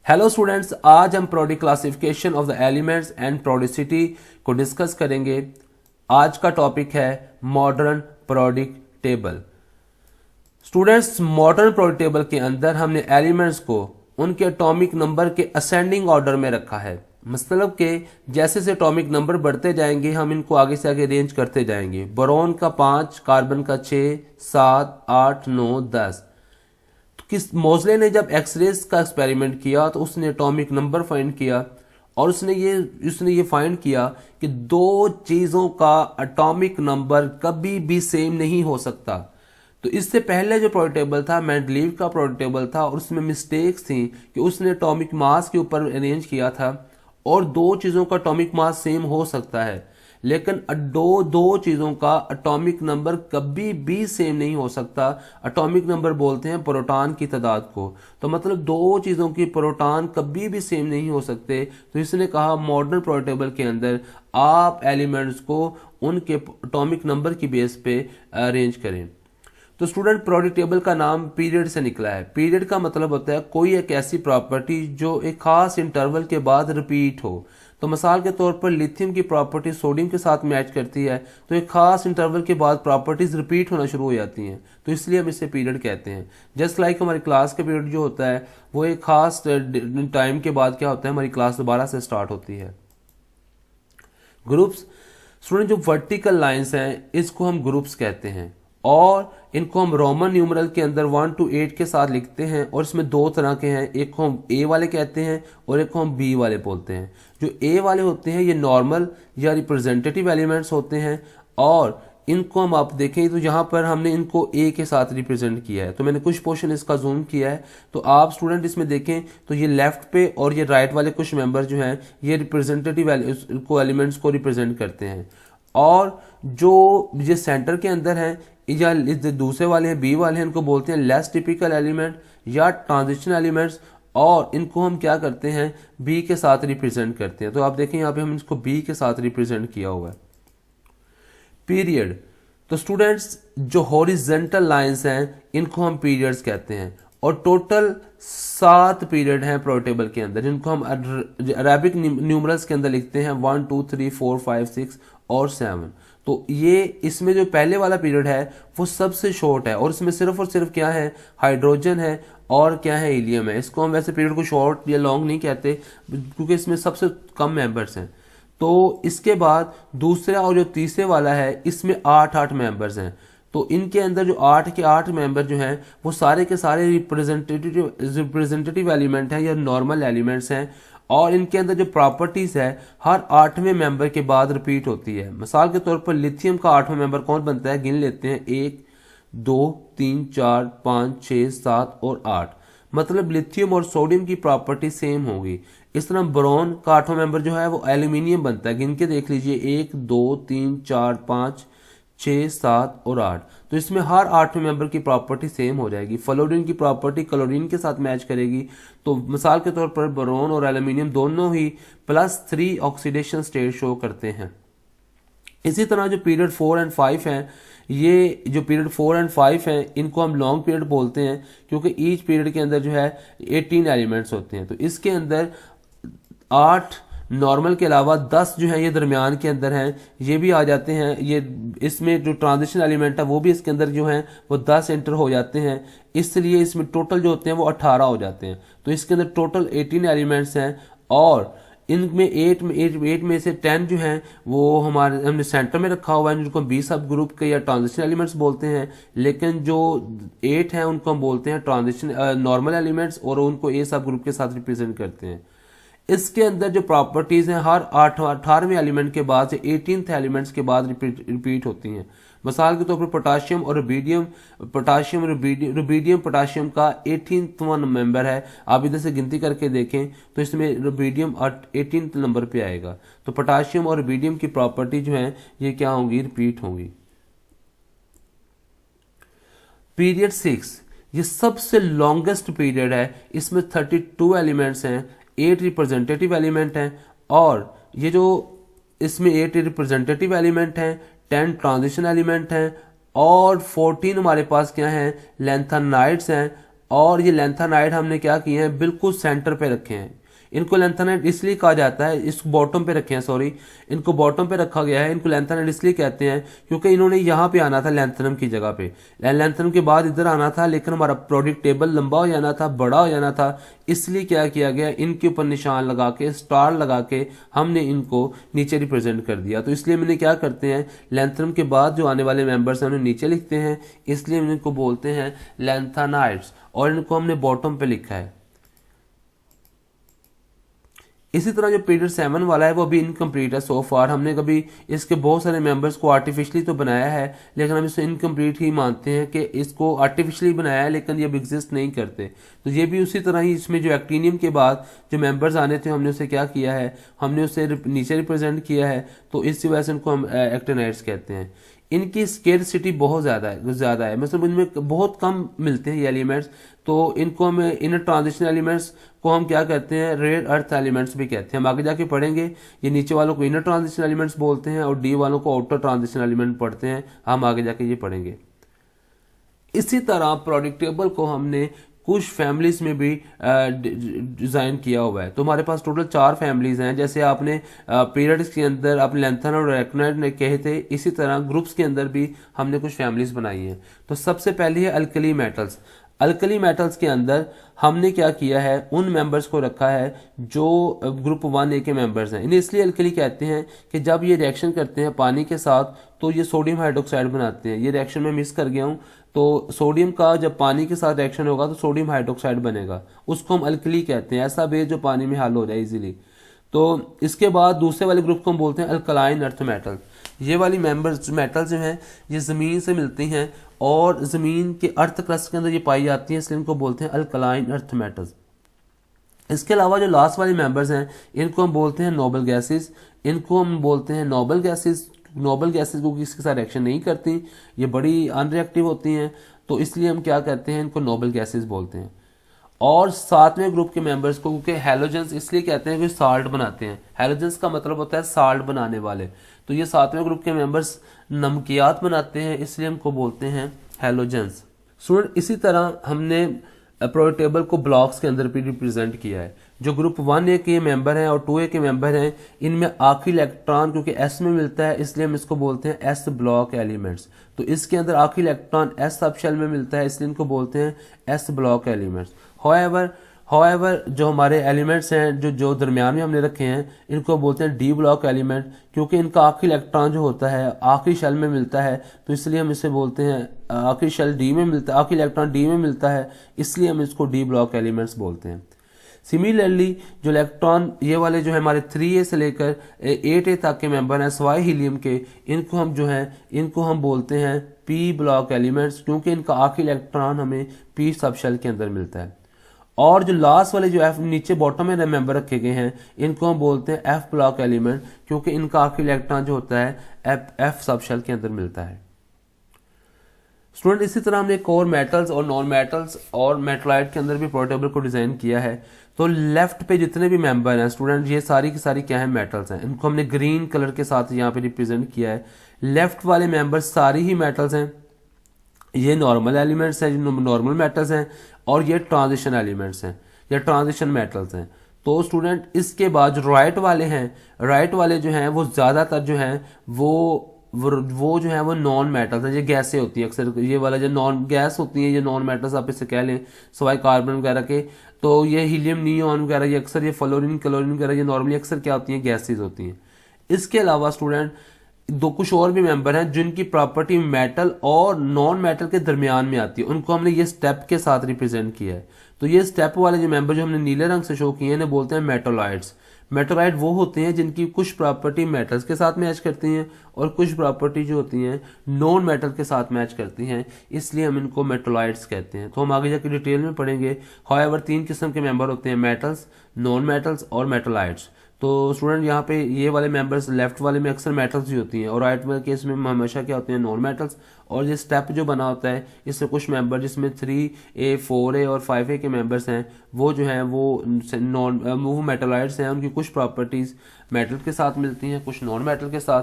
Hello students, आज हम periodic classification of the elements and periodicity को डिस्कस करेंगे। आज का टॉपिक है modern periodic table. Students, modern periodic table के अंदर हमने एलिमेंट्स को उनके एटॉमिक नंबर के असेंडिंग ऑर्डर में रखा है। मतलब कि जैसे से एटॉमिक नंबर बढ़ते जाएंगे हम इनको आगे से आगे रेंज करते जाएंगे। बोरोन का 5, कार्बन का 6, 7, 8, 9, 10। मोज़ले ने जब एक्सरेज का एक्सपेरिमेंट किया तो उसने एटॉमिक नंबर फाइंड किया और उसने ये फाइंड किया कि दो चीजों का एटॉमिक नंबर कभी भी सेम नहीं हो सकता। तो इससे पहले जो प्रोडिक टेबल था मेंडलीव का प्रोडिक टेबल था और उसमें मिस्टेक्स थी कि उसने एटॉमिक मास के ऊपर अरेंज किया था और दो चीजों का एटॉमिक मास सेम हो सकता है, लेकिन दो चीजों का एटॉमिक नंबर कभी भी सेम नहीं हो सकता। एटॉमिक नंबर बोलते हैं प्रोटॉन की तादाद को। तो मतलब दो चीजों की प्रोटॉन कभी भी सेम नहीं हो सकते। तो इसने कहा मॉडर्न प्रोडिक टेबल के अंदर आप एलिमेंट्स को उनके एटॉमिक नंबर की बेस पे अरेंज करें। तो स्टूडेंट, प्रोडिक टेबल का नाम पीरियड से निकला है। पीरियड का मतलब होता है कोई एक ऐसी प्रॉपर्टी जो एक खास इंटरवल के बाद रिपीट हो। तो मिसाल के तौर पर लिथियम की प्रॉपर्टी सोडियम के साथ मैच करती है तो एक खास इंटरवल के बाद प्रॉपर्टीज रिपीट होना शुरू हो जाती हैं, तो इसलिए हम इसे पीरियड कहते हैं। जस्ट लाइक हमारी क्लास का पीरियड जो होता है वो एक खास टाइम के बाद क्या होता है, हमारी क्लास दोबारा से स्टार्ट होती है। ग्रुप्स, स्टूडेंट, जो वर्टिकल लाइंस हैं इसको हम ग्रुप्स कहते हैं और इनको हम रोमन न्यूमरल के अंदर 1 to 8 के साथ लिखते हैं और इसमें दो तरह के हैं, एक को हम ए वाले कहते हैं और एक को हम बी वाले बोलते हैं। जो ए वाले होते हैं ये नॉर्मल या रिप्रेजेंटेटिव एलिमेंट्स होते हैं और इनको हम आप देखें तो यहाँ पर हमने इनको ए के साथ रिप्रेजेंट किया है। तो मैंने कुछ पोर्शन इसका जूम किया है तो आप स्टूडेंट इसमें देखें तो ये लेफ्ट पे और ये राइट वाले कुछ मेंबर जो हैं ये रिप्रेजेंटेटिव एलिमेंट्स को रिप्रेजेंट करते हैं और जो ये सेंटर के अंदर है या दूसरे वाले हैं बी वाले हैं इनको बोलते हैं लेस टिपिकल एलिमेंट या ट्रांजिशन एलिमेंट्स और इनको हम क्या करते हैं बी के साथ रिप्रेजेंट करते हैं। तो आप देखें यहाँ पे हम इसको बी के साथ रिप्रेजेंट किया हुआ है। पीरियड, तो स्टूडेंट्स जो हॉरिजेंटल लाइंस हैं इनको हम पीरियड्स कहते हैं और टोटल 7 पीरियड हैं प्रोडिक टेबल के अंदर जिनको हम अरेबिक न्यूमरल्स के अंदर लिखते हैं 1 2 3 4 5 6 और 7। तो ये इसमें जो पहले वाला पीरियड है वो सबसे शॉर्ट है और इसमें सिर्फ और सिर्फ क्या है, हाइड्रोजन है और क्या है, हीलियम है। इसको हम वैसे पीरियड को शॉर्ट या लॉन्ग नहीं कहते क्योंकि इसमें सबसे कम मेंबर्स हैं। तो इसके बाद दूसरा और जो तीसरे वाला है इसमें 8 मेंबर्स हैं। तो इनके अंदर जो 8 के 8 मेंबर जो हैं वो सारे के सारे रिप्रेजेंटेटिव एलिमेंट हैं या नॉर्मल एलिमेंट्स हैं और इनके अंदर जो प्रॉपर्टीज है हर 8वें मेंबर के बाद रिपीट होती है। मिसाल के तौर पर लिथियम का 8वां मेंबर कौन बनता है, गिन लेते हैं 1 2 3 4 5 6 7 और 8। मतलब लिथियम और सोडियम की प्रॉपर्टी सेम होगी। इस तरह बोरोन का 8वां मेंबर जो है वो एल्यूमिनियम बनता है, गिन के देख लीजिए 1 2 3 4 5 6 7 और 8। तो इसमें हर 8वें मेंबर की प्रॉपर्टी सेम हो जाएगी। फ्लोरीन की प्रॉपर्टी क्लोरीन के साथ मैच करेगी। तो मिसाल के तौर पर बोरोन और एल्यूमिनियम दोनों ही +3 ऑक्सीडेशन स्टेट शो करते हैं। इसी तरह जो पीरियड 4 और 5 हैं, ये जो पीरियड 4 और 5 हैं इनको हम लॉन्ग पीरियड बोलते हैं क्योंकि ईच पीरियड के अंदर जो है 18 एलिमेंट्स होते हैं। तो इसके अंदर 8 नॉर्मल के अलावा 10 जो है ये दरमियान के अंदर हैं, ये भी आ जाते हैं। ये इसमें जो ट्रांजिशन एलिमेंट है वो भी इसके अंदर जो है वो 10 एंटर हो जाते हैं, इसलिए इसमें टोटल जो होते हैं वो 18 हो जाते हैं। तो इसके अंदर टोटल 18 एलिमेंट्स हैं और इनमें 8 में से 10 जो हैं वो हमने सेंटर में रखा हुआ है जिनको हम बी सब ग्रुप के या ट्रांजिशन एलिमेंट्स बोलते हैं, लेकिन जो 8 हैं उनको हम बोलते हैं ट्रांजिशन नॉर्मल एलिमेंट्स और उनको ए सब ग्रुप के साथ रिप्रेजेंट करते हैं। इसके अंदर जो प्रॉपर्टीज हैं हर 18वें एलिमेंट के बाद से 18th एलिमेंट्स के बाद रिपीट होती हैं। मिसाल के तौर पर पोटाशियम और रुबीडियम पोटाशियम का 18वां मेंबर है। आप इधर से गिनती करके देखें तो इसमें रुबीडियम 18th नंबर पे आएगा। तो पोटाशियम और रुबीडियम की प्रॉपर्टी जो है ये क्या होंगी, रिपीट होंगी। पीरियड 6 ये सबसे लॉन्गेस्ट पीरियड है। इसमें 32 एलिमेंट्स हैं, 8 रिप्रेजेंटेटिव एलिमेंट हैं और ये जो इसमें 8 रिप्रेजेंटेटिव एलिमेंट हैं, 10 ट्रांजिशन एलिमेंट हैं और 14 हमारे पास क्या हैं, लैंथेनाइड्स हैं और ये लैंथेनाइड हमने क्या किए हैं, बिल्कुल सेंटर पे रखे हैं। इनको लैंथेनाइड इसलिए कहा जाता है, इस बॉटम पे रखे हैं, सॉरी इनको बॉटम पे रखा गया है। इनको लैंथेनाइड इसलिए कहते हैं क्योंकि इन्होंने यहाँ पे आना था लैंथेनम की जगह पे, लैंथेनम के बाद इधर आना था, लेकिन हमारा प्रोडक्ट टेबल लंबा हो जाना था, बड़ा हो जाना था। इसलिए क्या किया गया, इनके ऊपर निशान लगा के, स्टार लगा के हमने इनको नीचे रिप्रेजेंट कर दिया। तो इसलिए मैंने क्या करते हैं, लैंथेनम के बाद जो आने वाले मेंबर्स हैं उन्हें नीचे लिखते हैं, इसलिए इनको बोलते हैं लैंथेनाइड्स, और इनको हमने बॉटम पे लिखा है। इसी तरह जो पीरियड 7 वाला है वो अभी इनकम्प्लीट है सो फार। हमने कभी इसके बहुत सारे मेंबर्स को आर्टिफिशियली तो बनाया है, लेकिन हम इसे इनकम्प्लीट ही मानते हैं कि इसको आर्टिफिशियली बनाया है, लेकिन ये अब एग्जिस्ट नहीं करते। तो ये भी उसी तरह ही, इसमें जो एक्टिनियम के बाद जो मेंबर्स आने थे हमने उसे क्या किया है, हमने उसे नीचे रिप्रेजेंट किया है। तो इसी वजह से इनको हम एक्टिनाइड्स कहते हैं। इनकी स्केरसिटी बहुत ज़्यादा है, मतलब इनमें बहुत कम मिलते हैं ये एलिमेंट्स। तो इनको हम इनर ट्रांजिशन एलिमेंट्स को हम क्या कहते हैं, रेयर अर्थ एलिमेंट्स भी कहते हैं। हम आगे जाके पढ़ेंगे, ये नीचे वालों को इनर ट्रांजिशन एलिमेंट्स बोलते हैं और डी वालों को आउटर ट्रांजिशन एलिमेंट पढ़ते हैं। हम आगे जाके ये पढ़ेंगे। इसी तरह प्रोडक्ट टेबल को हमने कुछ फैमिलीज में भी डिजाइन किया हुआ है। तो हमारे पास टोटल 4 फैमिलीज हैं। जैसे आपने पीरियड्स के अंदर आपने लैंथेनाइड और रेक्टिनाइड ने कहे थे, इसी तरह ग्रुप्स के अंदर भी हमने कुछ फैमिलीज बनाई हैं। तो सबसे पहली है अल्कली मेटल्स। अल्कली मेटल्स के अंदर हमने क्या किया है, उन मेंबर्स को रखा है जो ग्रुप 1A के मेंबर्स हैं। इन्हें इसलिए अल्कली कहते हैं कि जब ये रिएक्शन करते हैं पानी के साथ तो ये सोडियम हाइड्रोक्साइड बनाते हैं। ये रिएक्शन में मिस कर गया हूं, तो सोडियम का जब पानी के साथ रिएक्शन होगा तो सोडियम हाइड्रोक्साइड बनेगा, उसको हम अल्कली कहते हैं। ऐसा बेस जो पानी में हल हो जाए इजीली। तो इसके बाद दूसरे वाले ग्रुप को हम बोलते हैं अल्कलाइन अर्थ मेटल। ये वाली मेंबर्स मेटल जो हैं ये जमीन से मिलती हैं और जमीन के अर्थ क्रस्ट के अंदर ये पाई जाती हैं, इसलिए इनको बोलते हैं अल्कलाइन अर्थ मेटल्स। इसके अलावा जो लास्ट वाले मेंबर्स हैं इनको हम बोलते हैं नोबल गैसेस। इनको हम बोलते हैं नोबल गैसेस। नोबल गैसेस क्योंकि इसके साथ रिएक्शन नहीं करती, ये बड़ी अनरिएक्टिव होती हैं, तो इसलिए हम क्या कहते हैं, इनको नोबल गैसेस बोलते हैं। और 7वें ग्रुप के मेंबर्स को क्योंकि हैलोजेंस इसलिए कहते हैं कि साल्ट बनाते हैं। हैलोजेंस का मतलब होता है साल्ट बनाने वाले। तो ये 7वें ग्रुप के मेंबर्स नमकियात बनाते हैं, इसलिए हमको बोलते हैं हैलोजेंस। स्टूडेंट, इसी तरह हमने प्रोडक्ट टेबल को ब्लॉक्स के अंदर भी रिप्रेजेंट किया है। जो ग्रुप 1A के मेंबर हैं और 2A के मेंबर हैं, इनमें आखिरी इलेक्ट्रॉन क्योंकि S में मिलता है, इसलिए हम इसको बोलते हैं S ब्लॉक एलिमेंट्स। तो इसके अंदर आखिरी इलेक्ट्रॉन S सब शेल में मिलता है, इसलिए इनको बोलते हैं S ब्लॉक एलिमेंट्स। हाउएवर जो हमारे एलिमेंट्स हैं जो दरमियान में हमने रखे हैं, इनको बोलते हैं डी ब्लॉक एलिमेंट, क्योंकि इनका आखिरी इलेक्ट्रॉन जो होता है आखिरी शेल में मिलता है, तो इसलिए हम इसे बोलते हैं आखिरी शेल डी में मिलता है, आखिरी इलेक्ट्रॉन डी में मिलता है, इसलिए हम इसको डी ब्लॉक एलिमेंट्स बोलते हैं। सिमिलरली जो इलेक्ट्रॉन ये वाले जो है हमारे 3A से लेकर 8A तक के मेंबर हैं सवाए हीलियम के, इनको हम बोलते हैं पी ब्लॉक एलिमेंट्स, क्योंकि इनका आखिरी इलेक्ट्रॉन हमें पी सब शेल के अंदर मिलता है। और जो लास्ट वाले जो एफ नीचे बॉटम में मेंबर रखे गए हैं, इनको हम बोलते हैं एफ ब्लॉक एलिमेंट, क्योंकि इनका आखिरी इलेक्ट्रॉन जो होता है एफ सब शेल के अंदर मिलता है। स्टूडेंट, इसी तरह हमने कोर मेटल्स और नॉन मेटल्स और मेटलाइट के अंदर भी प्रोडक्ट टेबल को डिजाइन किया है। तो लेफ्ट पे जितने भी मेंबर हैं स्टूडेंट, ये सारी की सारी क्या है, मेटल्स हैं। इनको हमने ग्रीन कलर के साथ यहाँ पे रिप्रेजेंट किया है। लेफ्ट वाले मेंबर सारी ही मेटल्स हैं, ये नॉर्मल एलिमेंट्स हैं, नॉर्मल मेटल्स हैं, और ये ट्रांजिशन एलिमेंट्स हैं या ट्रांजिशन मेटल्स हैं। तो स्टूडेंट, इसके बाद जो राइट वाले हैं, राइट वाले जो हैं वो ज्यादातर जो हैं वो जो है वो नॉन मेटल्स हैं। ये गैसें होती हैं अक्सर, ये वाला जो नॉन गैस होती है, ये नॉन मेटल्स आप इससे कह लें, सवाए कार्बन वगैरह के। तो ये हीलियम, नियोन वगैरह, ये अक्सर ये फ्लोरीन, क्लोरीन वगैरह, ये नॉर्मली अक्सर क्या होती हैं, गैसेज होती हैं। इसके अलावा स्टूडेंट कुछ और भी मेंबर हैं जिनकी प्रॉपर्टी मेटल और नॉन मेटल के दरमियान में आती है, उनको हमने ये स्टेप के साथ रिप्रेजेंट किया है। तो ये स्टेप वाले जो मेंबर जो हमने नीले रंग से शो किए हैं, इन्हें बोलते हैं मेटोलाइट्स। मेटोलाइट वो होते हैं जिनकी कुछ प्रॉपर्टी मेटल्स के साथ मैच करती हैं और कुछ प्रॉपर्टी जो होती हैं नॉन मेटल के साथ मैच करती हैं, इसलिए हम इनको मेटोलाइट्स कहते हैं। तो हम आगे जाकर डिटेल में पढ़ेंगे। हाउएवर 3 किस्म के मेंबर होते हैं, मेटल्स, नॉन मेटल्स और मेटोलाइट्स। तो स्टूडेंट, यहाँ पे ये वाले मेंबर्स लेफ्ट वाले में अक्सर मेटल्स ही होती हैं और राइट वाले केस में हमेशा क्या होते हैं, नॉन मेटल्स। और ये स्टेप जो बना होता है, इससे कुछ मेंबर जिसमें 3A, 4A और 5A के मेंबर्स हैं, वो जो हैं वो मेटलाइट्स हैं। उनकी कुछ प्रॉपर्टीज मेटल के साथ मिलती हैं, कुछ नॉन मेटल के साथ।